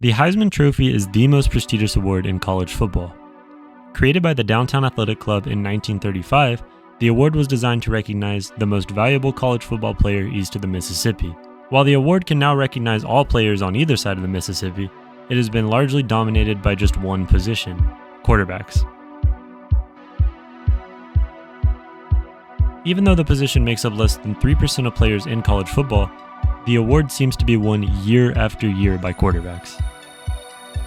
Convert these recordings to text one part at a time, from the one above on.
The Heisman Trophy is the most prestigious award in college football. Created by the Downtown Athletic Club in 1935, the award was designed to recognize the most valuable college football player east of the Mississippi. While the award can now recognize all players on either side of the Mississippi, it has been largely dominated by just one position: quarterbacks. Even though the position makes up less than 3% of players in college football, the award seems to be won year after year by quarterbacks.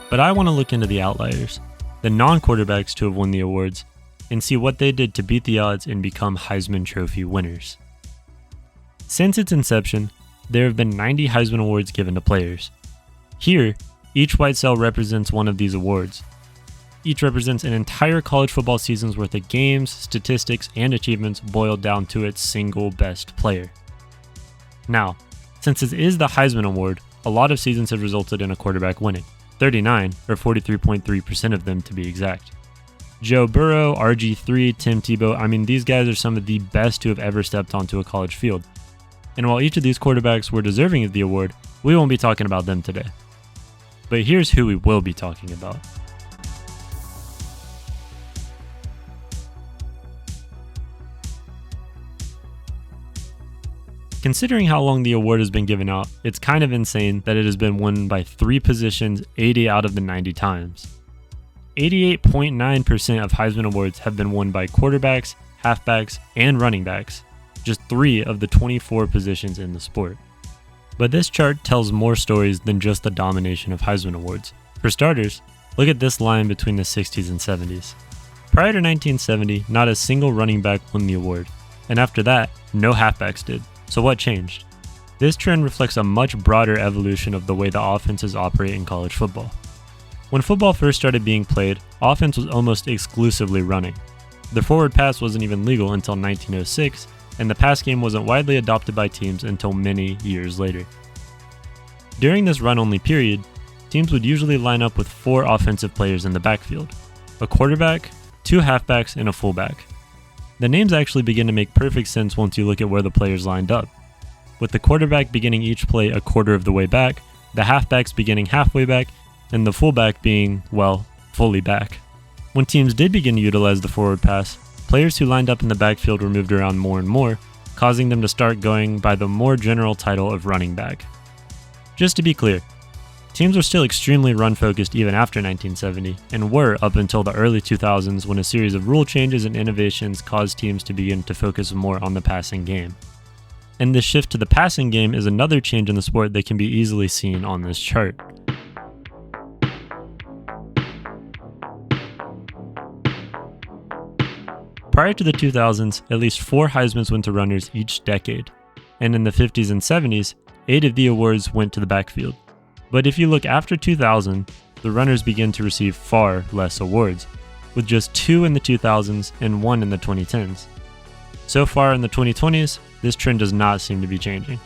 But I want to look into the outliers, the non-quarterbacks to have won the awards, and see what they did to beat the odds and become Heisman Trophy winners. Since its inception, there have been 90 Heisman Awards given to players. Here, each white cell represents one of these awards. Each represents an entire college football season's worth of games, statistics, and achievements boiled down to its single best player. Now, since it is the Heisman Award, a lot of seasons have resulted in a quarterback winning. 39, or 43.3% of them to be exact. Joe Burrow, RG3, Tim Tebow, these guys are some of the best who have ever stepped onto a college field. And while each of these quarterbacks were deserving of the award, we won't be talking about them today. But here's who we will be talking about. Considering how long the award has been given out, it's kind of insane that it has been won by 3 positions 80 out of the 90 times. 88.9% of Heisman Awards have been won by quarterbacks, halfbacks, and running backs, just 3 of the 24 positions in the sport. But this chart tells more stories than just the domination of Heisman Awards. For starters, look at this line between the 60s and 70s. Prior to 1970, not a single running back won the award, and after that, no halfbacks did. So what changed? This trend reflects a much broader evolution of the way the offenses operate in college football. When football first started being played, offense was almost exclusively running. The forward pass wasn't even legal until 1906, and the pass game wasn't widely adopted by teams until many years later. During this run-only period, teams would usually line up with 4 offensive players in the backfield: a quarterback, 2 halfbacks, and a fullback. The names actually begin to make perfect sense once you look at where the players lined up, with the quarterback beginning each play a quarter of the way back, the halfbacks beginning halfway back, and the fullback being, fully back. When teams did begin to utilize the forward pass, players who lined up in the backfield were moved around more and more, causing them to start going by the more general title of running back. Just to be clear, teams were still extremely run-focused even after 1970, and were up until the early 2000s when a series of rule changes and innovations caused teams to begin to focus more on the passing game. And this shift to the passing game is another change in the sport that can be easily seen on this chart. Prior to the 2000s, at least 4 Heismans went to runners each decade, and in the 50s and 70s, 8 of the awards went to the backfield. But if you look after 2000, the runners begin to receive far less awards, with just 2 in the 2000s and 1 in the 2010s. So far in the 2020s, this trend does not seem to be changing.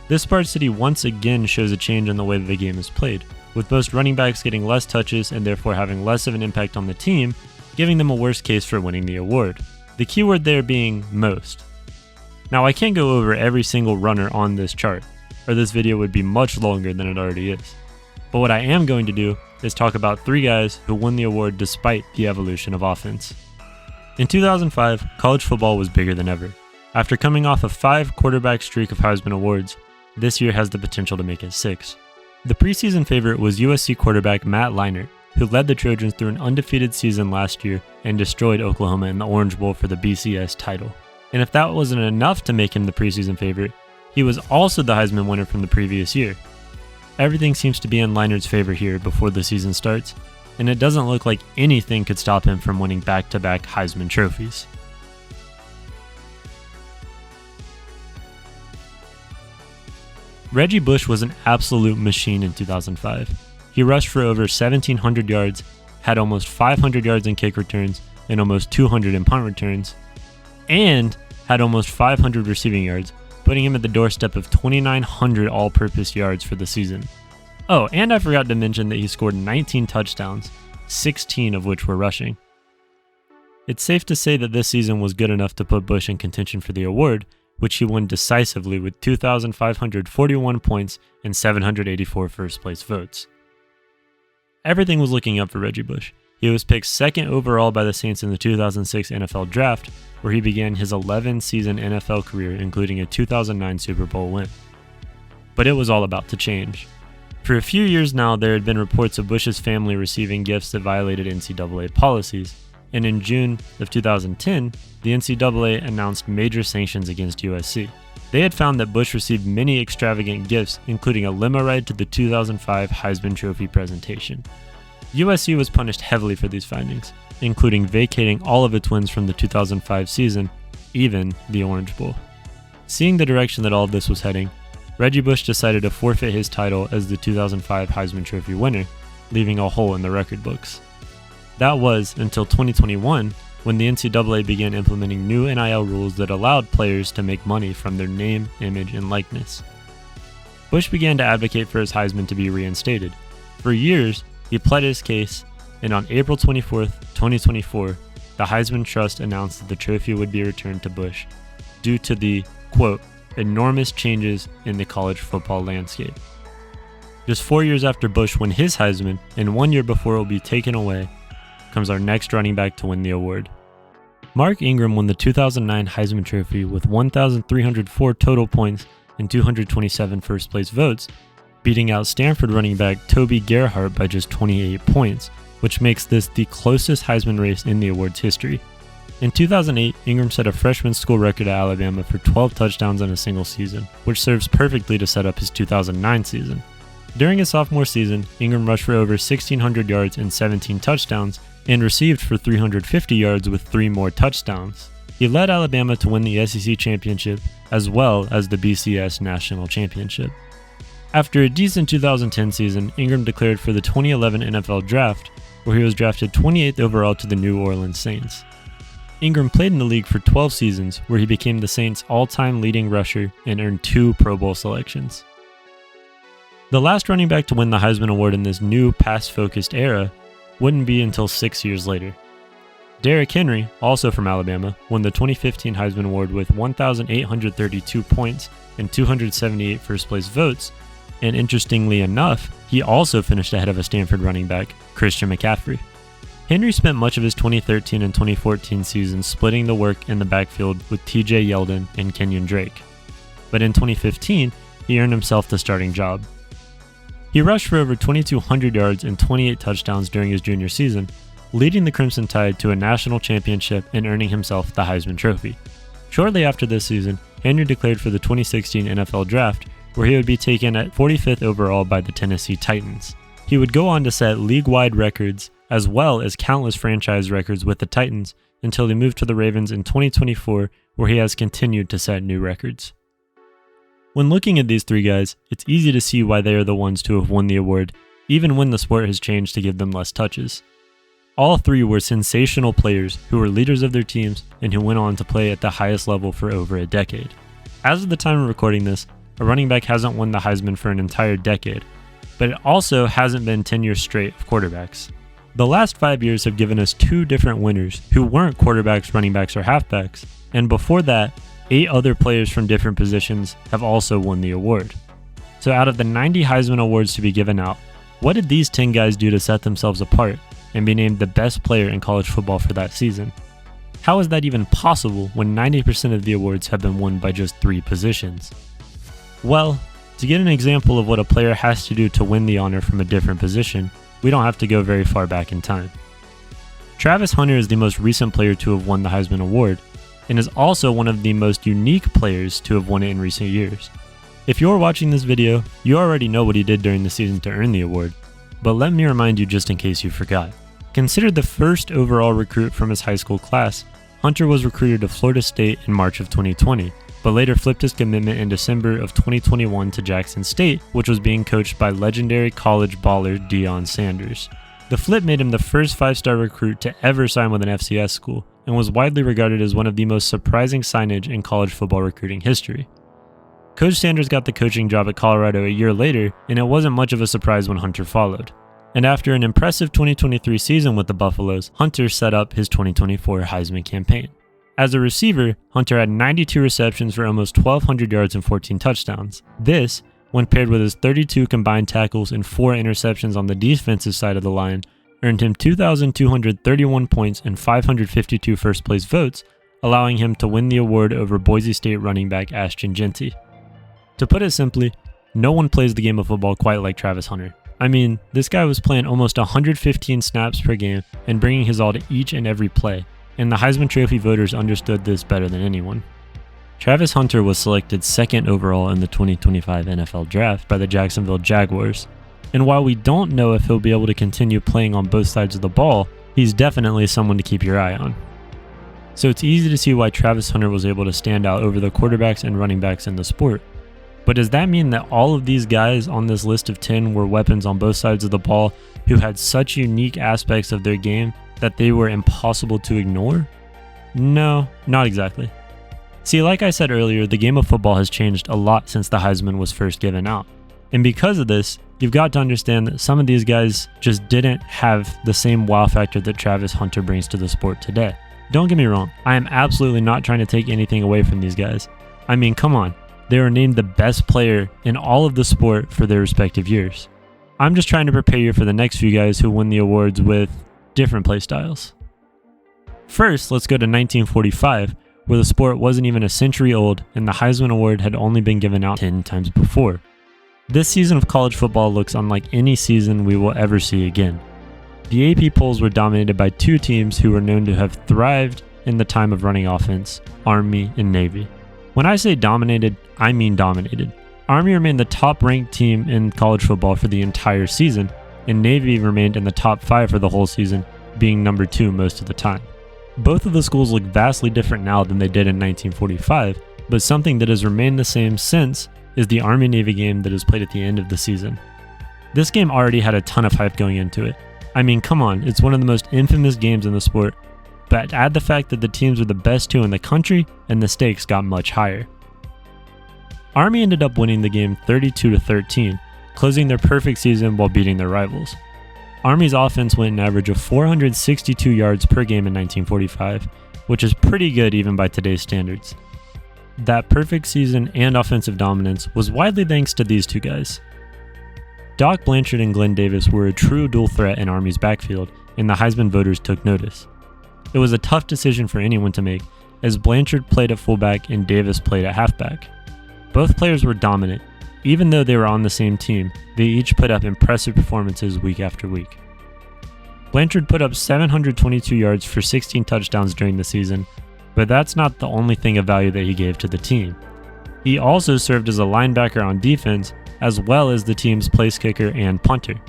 This sparsity once again shows a change in the way that the game is played, with most running backs getting less touches and therefore having less of an impact on the team, giving them a worse case for winning the award. The keyword there being most. Now, I can't go over every single runner on this chart, or this video would be much longer than it already is. But what I am going to do is talk about 3 guys who won the award despite the evolution of offense. In 2005, college football was bigger than ever. After coming off a 5 quarterback streak of Heisman Awards, this year has the potential to make it 6. The preseason favorite was USC quarterback Matt Leinart, who led the Trojans through an undefeated season last year and destroyed Oklahoma in the Orange Bowl for the BCS title. And if that wasn't enough to make him the preseason favorite, he was also the Heisman winner from the previous year. Everything seems to be in Leinart's favor here before the season starts, and it doesn't look like anything could stop him from winning back-to-back Heisman trophies. Reggie Bush was an absolute machine in 2005. He rushed for over 1,700 yards, had almost 500 yards in kick returns, and almost 200 in punt returns, and had almost 500 receiving yards, putting him at the doorstep of 2,900 all-purpose yards for the season. Oh, and I forgot to mention that he scored 19 touchdowns, 16 of which were rushing. It's safe to say that this season was good enough to put Bush in contention for the award, which he won decisively with 2,541 points and 784 first-place votes. Everything was looking up for Reggie Bush. He was picked second overall by the Saints in the 2006 NFL Draft, where he began his 11-season NFL career, including a 2009 Super Bowl win. But it was all about to change. For a few years now, there had been reports of Bush's family receiving gifts that violated NCAA policies, and in June of 2010, the NCAA announced major sanctions against USC. They had found that Bush received many extravagant gifts, including a limo ride to the 2005 Heisman Trophy presentation. USC was punished heavily for these findings, including vacating all of its wins from the 2005 season, even the Orange Bowl. Seeing the direction that all of this was heading, Reggie Bush decided to forfeit his title as the 2005 Heisman Trophy winner, leaving a hole in the record books. That was until 2021, when the NCAA began implementing new NIL rules that allowed players to make money from their name, image, and likeness. Bush began to advocate for his Heisman to be reinstated. For years, he pled his case, and on April 24, 2024, the Heisman Trust announced that the trophy would be returned to Bush due to the, quote, enormous changes in the college football landscape. Just 4 years after Bush won his Heisman, and 1 year before it will be taken away, comes our next running back to win the award. Mark Ingram won the 2009 Heisman Trophy with 1,304 total points and 227 first-place votes, beating out Stanford running back Toby Gerhart by just 28 points, which makes this the closest Heisman race in the award's history. In 2008, Ingram set a freshman school record at Alabama for 12 touchdowns in a single season, which serves perfectly to set up his 2009 season. During his sophomore season, Ingram rushed for over 1,600 yards and 17 touchdowns, and received for 350 yards with 3 more touchdowns. He led Alabama to win the SEC championship as well as the BCS national championship. After a decent 2010 season, Ingram declared for the 2011 NFL Draft, where he was drafted 28th overall to the New Orleans Saints. Ingram played in the league for 12 seasons, where he became the Saints' all-time leading rusher and earned 2 Pro Bowl selections. The last running back to win the Heisman Award in this new pass-focused era wouldn't be until 6 years later. Derrick Henry, also from Alabama, won the 2015 Heisman Award with 1,832 points and 278 first-place votes, and interestingly enough, he also finished ahead of a Stanford running back, Christian McCaffrey. Henry spent much of his 2013 and 2014 seasons splitting the work in the backfield with TJ Yeldon and Kenyon Drake. But in 2015, he earned himself the starting job. He rushed for over 2,200 yards and 28 touchdowns during his junior season, leading the Crimson Tide to a national championship and earning himself the Heisman Trophy. Shortly after this season, Henry declared for the 2016 NFL Draft, where he would be taken at 45th overall by the Tennessee Titans. He would go on to set league-wide records, as well as countless franchise records with the Titans, until he moved to the Ravens in 2024, where he has continued to set new records. When looking at these 3 guys, it's easy to see why they are the ones to have won the award, even when the sport has changed to give them less touches. All 3 were sensational players who were leaders of their teams and who went on to play at the highest level for over a decade. As of the time of recording this, a running back hasn't won the Heisman for an entire decade, but it also hasn't been 10 years straight of quarterbacks. The last 5 years have given us 2 different winners who weren't quarterbacks, running backs, or halfbacks, and before that, 8 other players from different positions have also won the award. So out of the 90 Heisman Awards to be given out, what did these 10 guys do to set themselves apart and be named the best player in college football for that season? How is that even possible when 90% of the awards have been won by just 3 positions? Well, to get an example of what a player has to do to win the honor from a different position, we don't have to go very far back in time. Travis Hunter is the most recent player to have won the Heisman Award, and is also one of the most unique players to have won it in recent years. If you're watching this video, you already know what he did during the season to earn the award, but let me remind you just in case you forgot. Considered the first overall recruit from his high school class, Hunter was recruited to Florida State in March of 2020, but later flipped his commitment in December of 2021 to Jackson State, which was being coached by legendary college baller Deion Sanders. The flip made him the first 5-star recruit to ever sign with an FCS school, and was widely regarded as one of the most surprising signage in college football recruiting history. Coach Sanders got the coaching job at Colorado a year later, and it wasn't much of a surprise when Hunter followed. And after an impressive 2023 season with the Buffaloes, Hunter set up his 2024 Heisman campaign. As a receiver, Hunter had 92 receptions for almost 1,200 yards and 14 touchdowns. This, when paired with his 32 combined tackles and 4 interceptions on the defensive side of the line, earned him 2,231 points and 552 first-place votes, allowing him to win the award over Boise State running back Ashton Jeanty. To put it simply, no one plays the game of football quite like Travis Hunter. I mean, this guy was playing almost 115 snaps per game and bringing his all to each and every play, and the Heisman Trophy voters understood this better than anyone. Travis Hunter was selected 2nd overall in the 2025 NFL Draft by the Jacksonville Jaguars, and while we don't know if he'll be able to continue playing on both sides of the ball, he's definitely someone to keep your eye on. So it's easy to see why Travis Hunter was able to stand out over the quarterbacks and running backs in the sport. But does that mean that all of these guys on this list of 10 were weapons on both sides of the ball who had such unique aspects of their game that they were impossible to ignore? No, not exactly. See, like I said earlier, the game of football has changed a lot since the Heisman was first given out. And because of this, you've got to understand that some of these guys just didn't have the same wow factor that Travis Hunter brings to the sport today. Don't get me wrong, I am absolutely not trying to take anything away from these guys. I mean, come on, they were named the best player in all of the sport for their respective years. I'm just trying to prepare you for the next few guys who win the awards with different play styles. First, let's go to 1945, where the sport wasn't even a century old and the Heisman Award had only been given out 10 times before. This season of college football looks unlike any season we will ever see again. The AP polls were dominated by 2 teams who were known to have thrived in the time of running offense, Army and Navy. When I say dominated, I mean dominated. Army remained the top-ranked team in college football for the entire season, and Navy remained in the top 5 for the whole season, being number 2 most of the time. Both of the schools look vastly different now than they did in 1945, but something that has remained the same since is the Army-Navy game that is played at the end of the season. This game already had a ton of hype going into it. I mean, come on, it's one of the most infamous games in the sport, but add the fact that the teams were the best 2 in the country and the stakes got much higher. Army ended up winning the game 32-13, closing their perfect season while beating their rivals. Army's offense went an average of 462 yards per game in 1945, which is pretty good even by today's standards. That perfect season and offensive dominance was widely thanks to these 2 guys. Doc Blanchard and Glenn Davis were a true dual threat in Army's backfield, and the Heisman voters took notice. It was a tough decision for anyone to make, as Blanchard played at fullback and Davis played at halfback. Both players were dominant. Even though they were on the same team, they each put up impressive performances week after week. Blanchard put up 722 yards for 16 touchdowns during the season, but that's not the only thing of value that he gave to the team. He also served as a linebacker on defense, as well as the team's place kicker and punter.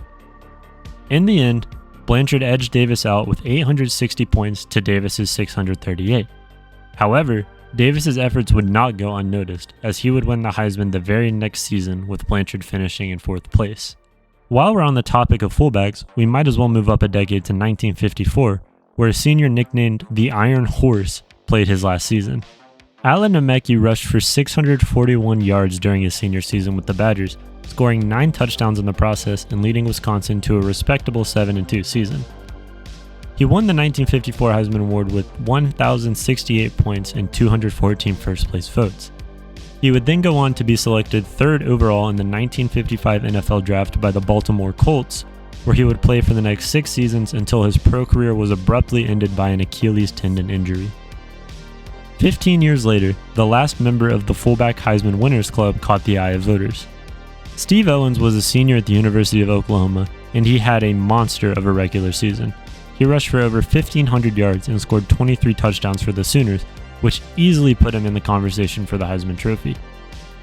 In the end, Blanchard edged Davis out with 860 points to Davis's 638. However, Davis's efforts would not go unnoticed, as he would win the Heisman the very next season, with Blanchard finishing in 4th place. While we're on the topic of fullbacks, we might as well move up a decade to 1954, where a senior nicknamed the Iron Horse played his last season. Alan Nemecki rushed for 641 yards during his senior season with the Badgers, scoring 9 touchdowns in the process and leading Wisconsin to a respectable 7-2 season. He won the 1954 Heisman Award with 1,068 points and 214 first-place votes. He would then go on to be selected 3rd overall in the 1955 NFL Draft by the Baltimore Colts, where he would play for the next 6 seasons until his pro career was abruptly ended by an Achilles tendon injury. 15 years later, the last member of the fullback Heisman Winners Club caught the eye of voters. Steve Owens was a senior at the University of Oklahoma, and he had a monster of a regular season. He rushed for over 1,500 yards and scored 23 touchdowns for the Sooners, which easily put him in the conversation for the Heisman Trophy.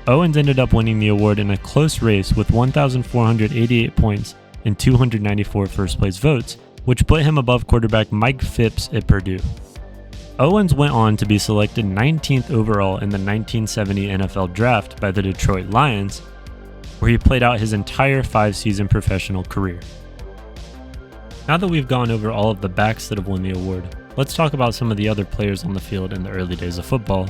Owens ended up winning the award in a close race with 1,488 points and 294 first-place votes, which put him above quarterback Mike Phipps at Purdue. Owens went on to be selected 19th overall in the 1970 NFL Draft by the Detroit Lions, where he played out his entire 5-season professional career. Now that we've gone over all of the backs that have won the award, let's talk about some of the other players on the field in the early days of football,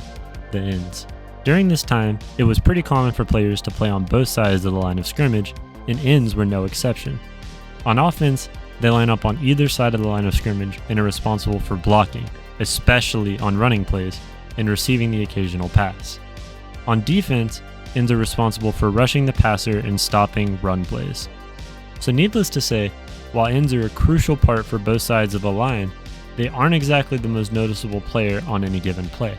the ends. During this time, it was pretty common for players to play on both sides of the line of scrimmage, and ends were no exception. On offense, they line up on either side of the line of scrimmage and are responsible for blocking, especially on running plays, and receiving the occasional pass. On defense, ends are responsible for rushing the passer and stopping run plays. So needless to say, while ends are a crucial part for both sides of a line, they aren't exactly the most noticeable player on any given play.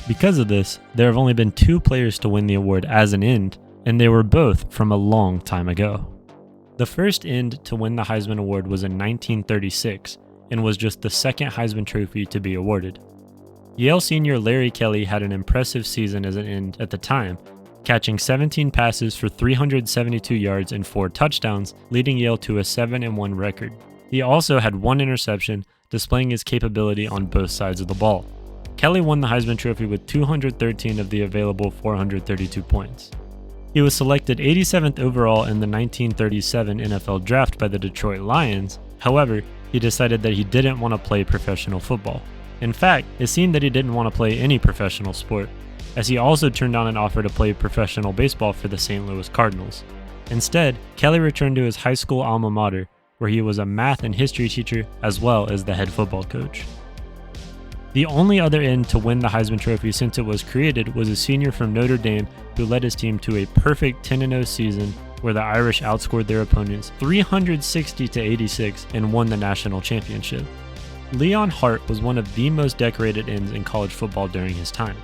Because of this, there have only been 2 players to win the award as an end, and they were both from a long time ago. The first end to win the Heisman Award was in 1936, and was just the second Heisman Trophy to be awarded. Yale senior Larry Kelly had an impressive season as an end at the time, catching 17 passes for 372 yards and 4 touchdowns, leading Yale to a 7-1 record. He also had 1 interception, displaying his capability on both sides of the ball. Kelly won the Heisman Trophy with 213 of the available 432 points. He was selected 87th overall in the 1937 NFL Draft by the Detroit Lions. However, he decided that he didn't want to play professional football. In fact, it seemed that he didn't want to play any professional sport, as he also turned down an offer to play professional baseball for the St. Louis Cardinals. Instead, Kelly returned to his high school alma mater, where he was a math and history teacher as well as the head football coach. The only other end to win the Heisman Trophy since it was created was a senior from Notre Dame who led his team to a perfect 10-0 season where the Irish outscored their opponents 360-86 and won the national championship. Leon Hart was one of the most decorated ends in college football during his time.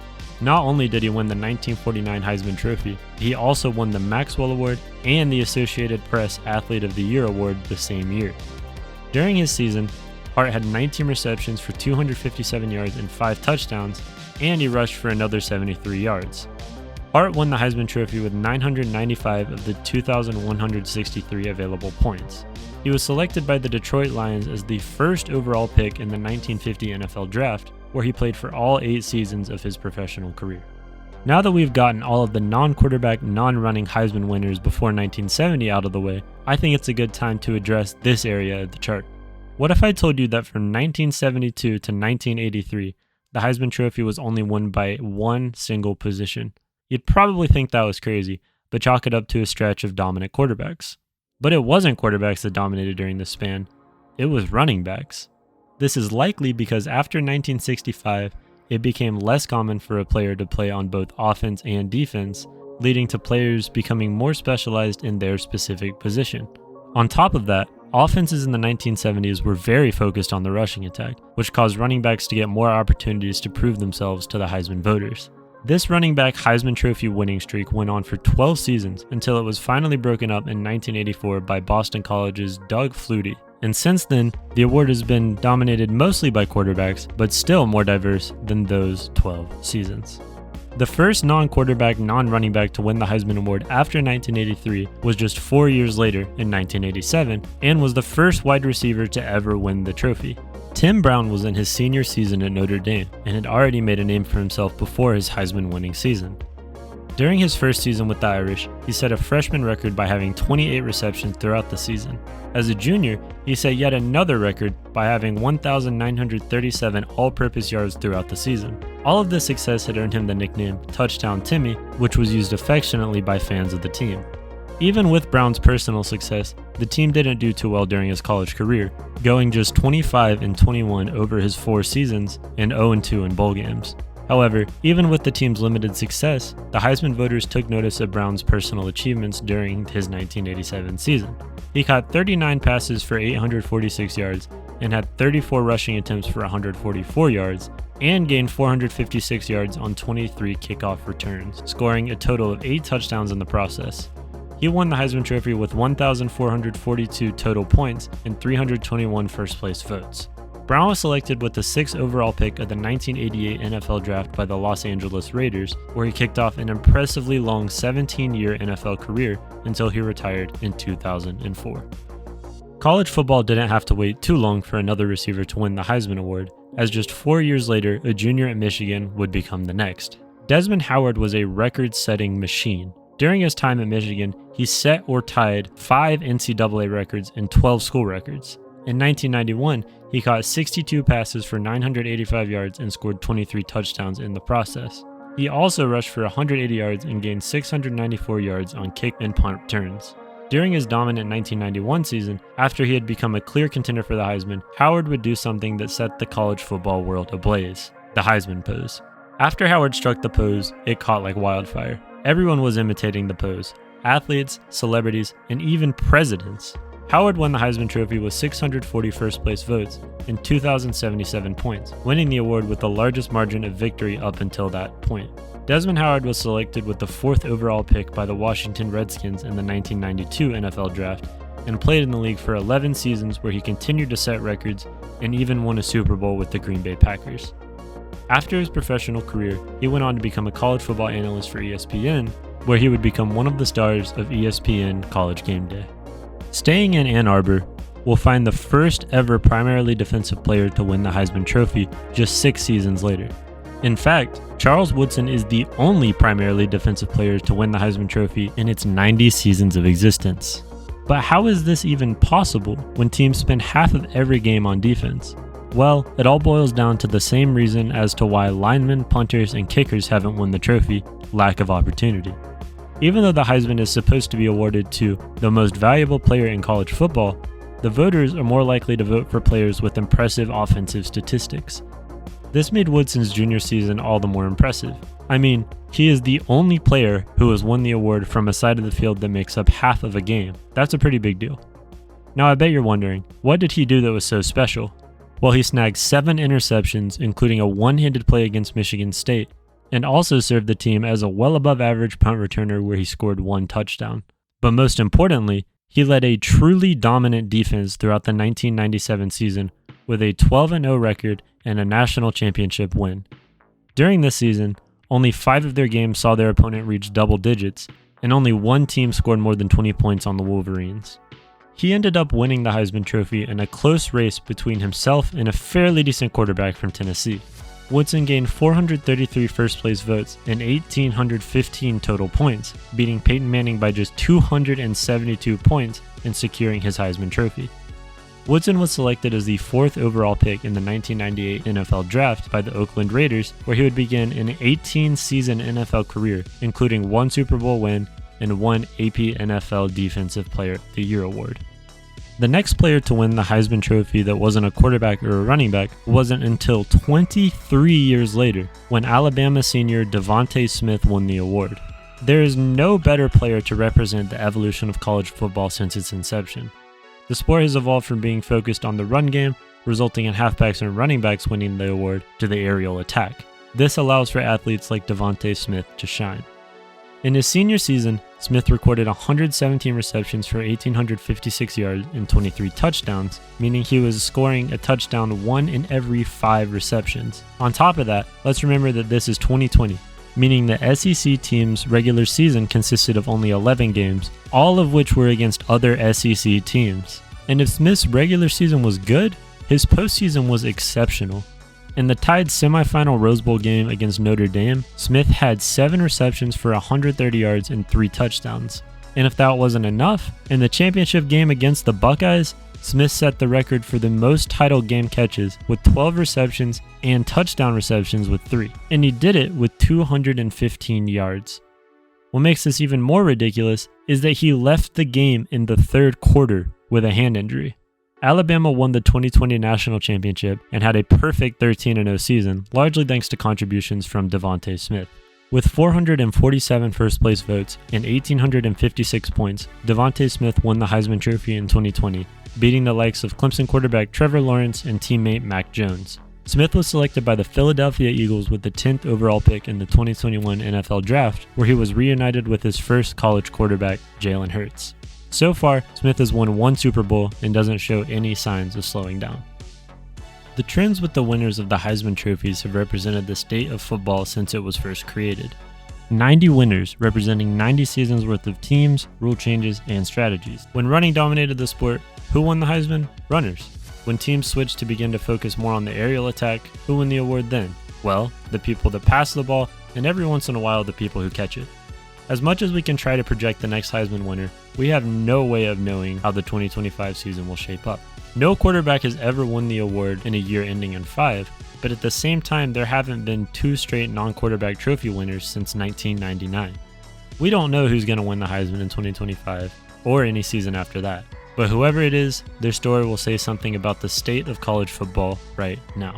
Not only did he win the 1949 Heisman Trophy, he also won the Maxwell Award and the Associated Press Athlete of the Year Award the same year. During his season, Hart had 19 receptions for 257 yards and 5 touchdowns, and he rushed for another 73 yards. Hart won the Heisman Trophy with 995 of the 2,163 available points. He was selected by the Detroit Lions as the first overall pick in the 1950 NFL Draft, where he played for all 8 seasons of his professional career. Now that we've gotten all of the non-quarterback, non-running Heisman winners before 1970 out of the way, I think it's a good time to address this area of the chart. What if I told you that from 1972 to 1983, the Heisman Trophy was only won by one single position? You'd probably think that was crazy, but chalk it up to a stretch of dominant quarterbacks. But it wasn't quarterbacks that dominated during this span, it was running backs. This is likely because after 1965, it became less common for a player to play on both offense and defense, leading to players becoming more specialized in their specific position. On top of that, offenses in the 1970s were very focused on the rushing attack, which caused running backs to get more opportunities to prove themselves to the Heisman voters. This running back Heisman Trophy winning streak went on for 12 seasons until it was finally broken up in 1984 by Boston College's Doug Flutie. And since then, the award has been dominated mostly by quarterbacks, but still more diverse than those 12 seasons. The first non-quarterback, non-running back to win the Heisman Award after 1983 was just 4 years later in 1987, and was the first wide receiver to ever win the trophy. Tim Brown was in his senior season at Notre Dame and had already made a name for himself before his Heisman winning season. During his first season with the Irish, he set a freshman record by having 28 receptions throughout the season. As a junior, he set yet another record by having 1,937 all-purpose yards throughout the season. All of this success had earned him the nickname Touchdown Timmy, which was used affectionately by fans of the team. Even with Brown's personal success, the team didn't do too well during his college career, going just 25-21 over his 4 seasons and 0-2 in bowl games. However, even with the team's limited success, the Heisman voters took notice of Brown's personal achievements during his 1987 season. He caught 39 passes for 846 yards and had 34 rushing attempts for 144 yards, and gained 456 yards on 23 kickoff returns, scoring a total of 8 touchdowns in the process. He won the Heisman Trophy with 1,442 total points and 321 first-place votes. Brown was selected with the 6th overall pick of the 1988 NFL Draft by the Los Angeles Raiders, where he kicked off an impressively long 17-year NFL career until he retired in 2004. College football didn't have to wait too long for another receiver to win the Heisman Award, as just 4 years later, a junior at Michigan would become the next. Desmond Howard was a record-setting machine. During his time at Michigan, he set or tied 5 NCAA records and 12 school records. In 1991, he caught 62 passes for 985 yards and scored 23 touchdowns in the process. He also rushed for 180 yards and gained 694 yards on kick and punt returns. During his dominant 1991 season, after he had become a clear contender for the Heisman, Howard would do something that set the college football world ablaze: the Heisman pose. After Howard struck the pose, it caught like wildfire. Everyone was imitating the pose. Athletes, celebrities, and even presidents. Howard won the Heisman Trophy with 640 first-place votes and 2,077 points, winning the award with the largest margin of victory up until that point. Desmond Howard was selected with the 4th overall pick by the Washington Redskins in the 1992 NFL Draft and played in the league for 11 seasons where he continued to set records and even won a Super Bowl with the Green Bay Packers. After his professional career, he went on to become a college football analyst for ESPN, where he would become one of the stars of ESPN College Game Day. Staying in Ann Arbor, we'll find the first ever primarily defensive player to win the Heisman Trophy just 6 seasons later. In fact, Charles Woodson is the only primarily defensive player to win the Heisman Trophy in its 90 seasons of existence. But how is this even possible when teams spend half of every game on defense? Well, it all boils down to the same reason as to why linemen, punters, and kickers haven't won the trophy: lack of opportunity. Even though the Heisman is supposed to be awarded to the most valuable player in college football, the voters are more likely to vote for players with impressive offensive statistics. This made Woodson's junior season all the more impressive. I mean, he is the only player who has won the award from a side of the field that makes up half of a game. That's a pretty big deal. Now I bet you're wondering, what did he do that was so special? Well, he snagged 7 interceptions, including a one-handed play against Michigan State, and also served the team as a well above average punt returner where he scored 1 touchdown. But most importantly, he led a truly dominant defense throughout the 1997 season with a 12-0 record and a national championship win. During this season, only 5 of their games saw their opponent reach double digits, and only 1 team scored more than 20 points on the Wolverines. He ended up winning the Heisman Trophy in a close race between himself and a fairly decent quarterback from Tennessee. Woodson gained 433 first-place votes and 1,815 total points, beating Peyton Manning by just 272 points and securing his Heisman Trophy. Woodson was selected as the 4th overall pick in the 1998 NFL Draft by the Oakland Raiders, where he would begin an 18-season NFL career, including 1 Super Bowl win and 1 AP NFL Defensive Player of the Year award. The next player to win the Heisman Trophy that wasn't a quarterback or a running back wasn't until 23 years later, when Alabama senior Devontae Smith won the award. There is no better player to represent the evolution of college football since its inception. The sport has evolved from being focused on the run game, resulting in halfbacks and running backs winning the award, to the aerial attack. This allows for athletes like Devontae Smith to shine. In his senior season, Smith recorded 117 receptions for 1,856 yards and 23 touchdowns, meaning he was scoring a touchdown 1 in every 5 receptions. On top of that, let's remember that this is 2020, meaning the SEC team's regular season consisted of only 11 games, all of which were against other SEC teams. And if Smith's regular season was good, his postseason was exceptional. In the tied semifinal Rose Bowl game against Notre Dame, Smith had 7 receptions for 130 yards and 3 touchdowns. And if that wasn't enough, in the championship game against the Buckeyes, Smith set the record for the most title game catches with 12 receptions and touchdown receptions with 3. And he did it with 215 yards. What makes this even more ridiculous is that he left the game in the 3rd quarter with a hand injury. Alabama won the 2020 national championship and had a perfect 13-0 season, largely thanks to contributions from Devontae Smith. With 447 first-place votes and 1,856 points, Devontae Smith won the Heisman Trophy in 2020, beating the likes of Clemson quarterback Trevor Lawrence and teammate Mac Jones. Smith was selected by the Philadelphia Eagles with the 10th overall pick in the 2021 NFL Draft, where he was reunited with his first college quarterback, Jalen Hurts. So far, Smith has won 1 Super Bowl and doesn't show any signs of slowing down. The trends with the winners of the Heisman trophies have represented the state of football since it was first created. 90 winners representing 90 seasons worth of teams, rule changes, and strategies. When running dominated the sport, who won the Heisman? Runners. When teams switched to begin to focus more on the aerial attack, who won the award then? Well, the people that pass the ball, and every once in a while the people who catch it. As much as we can try to project the next Heisman winner, we have no way of knowing how the 2025 season will shape up. No quarterback has ever won the award in a year ending in 5, but at the same time there haven't been 2 straight non-quarterback trophy winners since 1999. We don't know who's going to win the Heisman in 2025, or any season after that, but whoever it is, their story will say something about the state of college football right now.